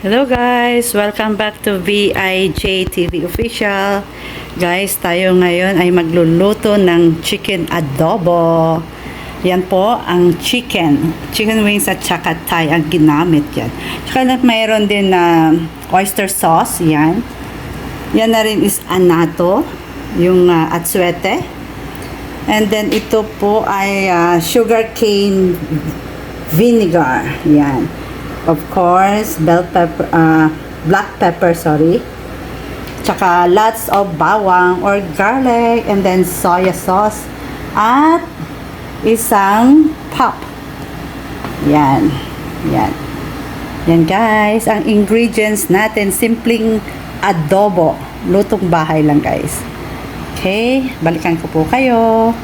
Hello guys! Welcome back to VIJ TV Official. Guys, tayo ngayon ay magluluto ng chicken adobo. Yan po ang chicken wings at saka Thai ang ginamit yan. Tsaka mayroon din na oyster sauce, yan. Yan na rin is anato, yung atsuete. And then ito po ay sugar cane vinegar, yan. Of course, bell pepper, black pepper, sorry. Tsaka lots of bawang or garlic, and then soya sauce at isang pop. Yan. Yan. Yan guys, ang ingredients natin, simpleng adobo. Lutong bahay lang guys. Okay, balikan ko po kayo.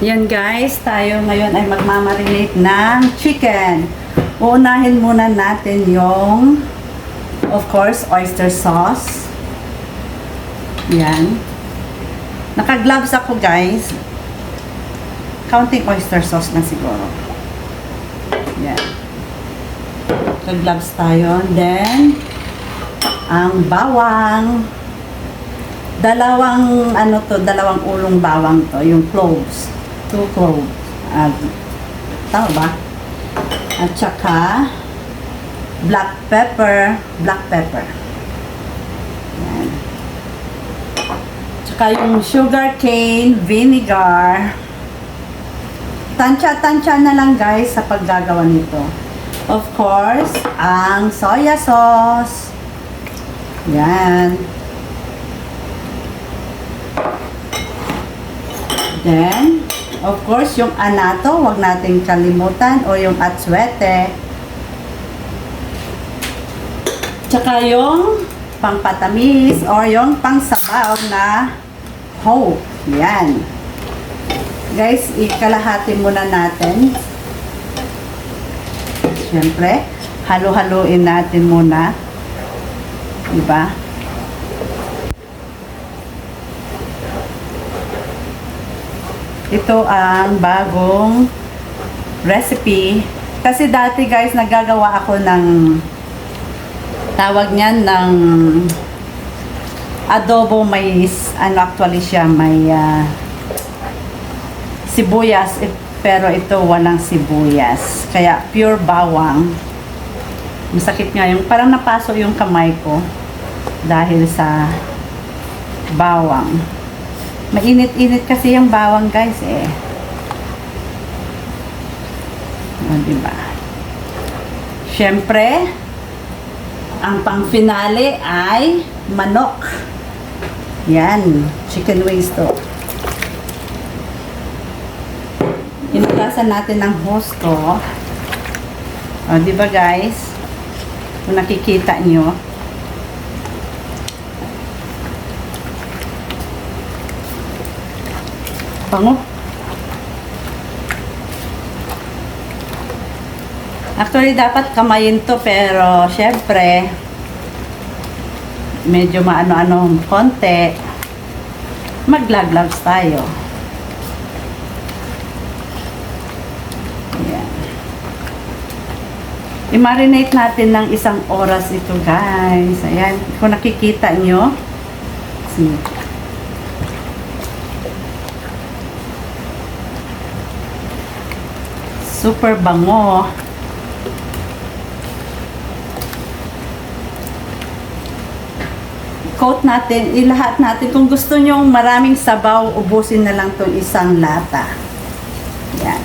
Yan guys, tayo ngayon ay magmamarinate ng chicken. Uunahin muna natin yung, of course, oyster sauce. Yan. Naka-gloves ako guys. Counting oyster sauce na siguro. Yan. Naka-gloves tayo. Then, ang bawang. Dalawang ulong bawang to, yung cloves. 2 cloves. Tama ba? At saka black pepper. Yan. Tsaka yung sugar cane vinegar. Tansya na lang guys sa paggagawa nito. Of course, ang soya sauce. Yan. Then, of course, yung anato, wag nating kalimutan, o yung atsuete. Tsaka yung pangpatamis or yung pangsabaw na hope. Yan. Guys, ikalahati muna natin. Siyempre, halo-haloin natin muna. Diba? Ito ang bagong recipe. Kasi dati guys, nagagawa ako ng tawag niyan ng adobo mais. Actually siya may sibuyas. Pero ito walang sibuyas. Kaya pure bawang. Masakit nga yung parang napaso yung kamay ko dahil sa bawang. Mainit-init kasi yung bawang guys eh. O, diba? Siyempre, ang pang-finale ay manok. Yan. Chicken wings to. Inugasan natin ng husto. O, diba guys? Kung nakikita nyo. Bango. Actually, dapat kamayin to, pero syempre, medyo maano-ano konti. Mag-gloves tayo. Ayan. I-marinate natin ng 1 oras ito, guys. Ayan. Kung nakikita nyo, see. Super bango. I-coat natin, ilahat natin. Kung gusto nyo maraming sabaw, ubusin na lang itong 1 lata. Yan.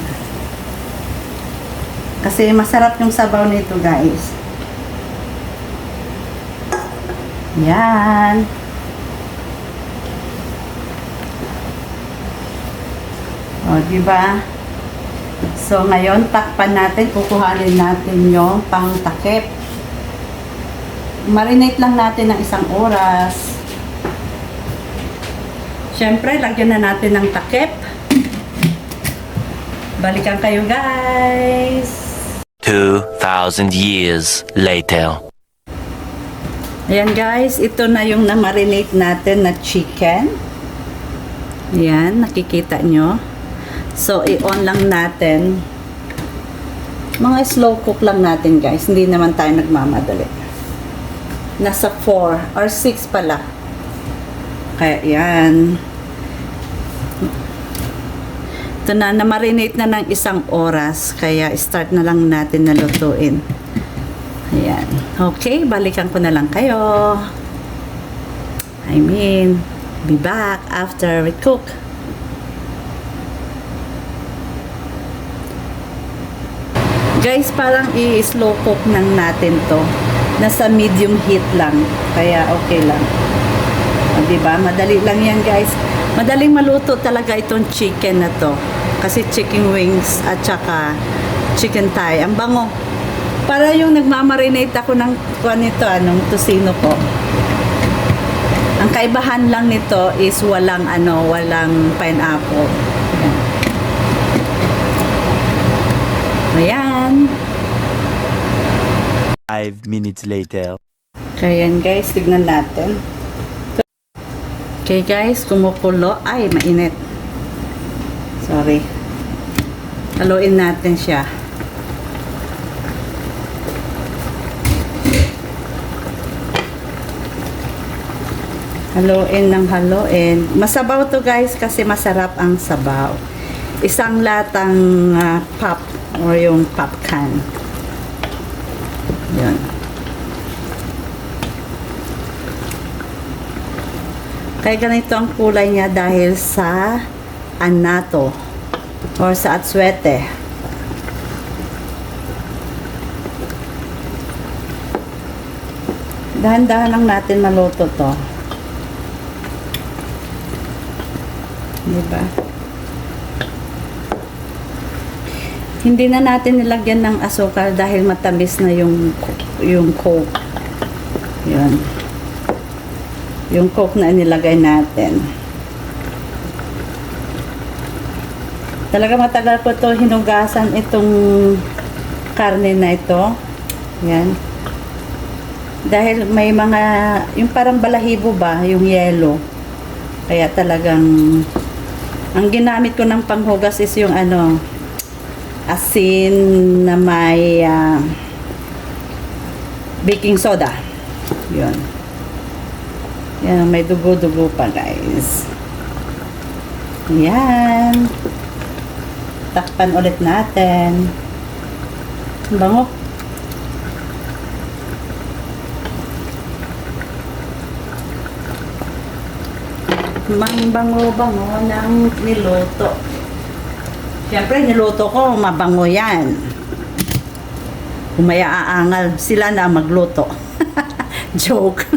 Kasi masarap yung sabaw nito guys. Yan. O, diba? So, ngayon, takpan natin, kukuhanin natin yung pang-takip. Marinate lang natin ng 1 oras. Siyempre, lagyan na natin ng takip. Balikan kayo, guys. 2,000 years later. Ayan, guys. Ito na yung na-marinate natin na chicken. Ayan, nakikita nyo. So, i-on lang natin Mga slow cook lang natin guys. Hindi naman tayo nagmamadali. Nasa 4 or 6 pala. Kaya yan. Ito na, na-marinate na ng 1 oras. Kaya start na lang natin na lutuin. Ayan. Okay, balikan ko na lang kayo. Be back after we cook. Guys, parang i-slow cook nang natin to. Nasa medium heat lang. Kaya okay lang. O, diba? Madali lang yan guys. Madaling maluto talaga itong chicken na to. Kasi chicken wings at saka chicken thigh. Ang bango. Para yung nagmamarinate ako ng nito, anong tosino ko. Ang kaibahan lang nito is walang pineapple. Ayan. 5 minutes later. Kaya yan guys, tignan natin. Okay guys, kumukulo. Ay, mainit. Sorry. Haluin natin siya. Haluin ng haluin. Masabaw to guys kasi masarap ang sabaw. Isang latang pop or yung pop can. Yan. Kaya ganito ang kulay niya dahil sa anato or sa atsuete. Dahan-dahan lang natin maluto to. Diba? Hindi na natin nilagyan ng asukal dahil matamis na yung coke. Yan. Yung coke na nilagay natin. Talaga matagal ko to hinugasan itong karne na ito. Yan. Dahil may mga, yung parang balahibo ba, yung yelo. Kaya talagang, ang ginamit ko ng panghugas is yung asin na may baking soda. Yun. Yan, may dugo-dugo pa guys. Yan. Takpan ulit natin. Bango. Mang bango-bango ng niluto. Siyempre, niluto ko, mabango yan. Kung may aangal, sila na magluto. Joke.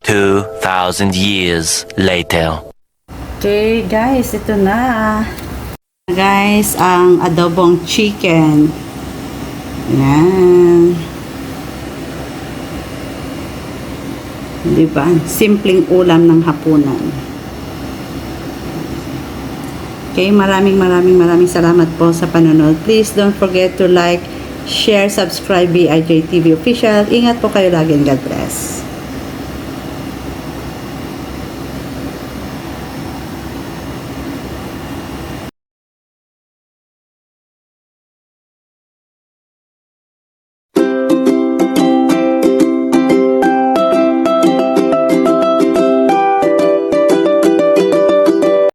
2,000 years later. Okay, guys, ito na. Guys, ang adobong chicken. Yan. Diba? Simpleng ulam ng hapunan. Okay, maraming salamat po sa panonood. Please don't forget to like, share, subscribe BIJ TV Official. Ingat po kayo lagi and God bless.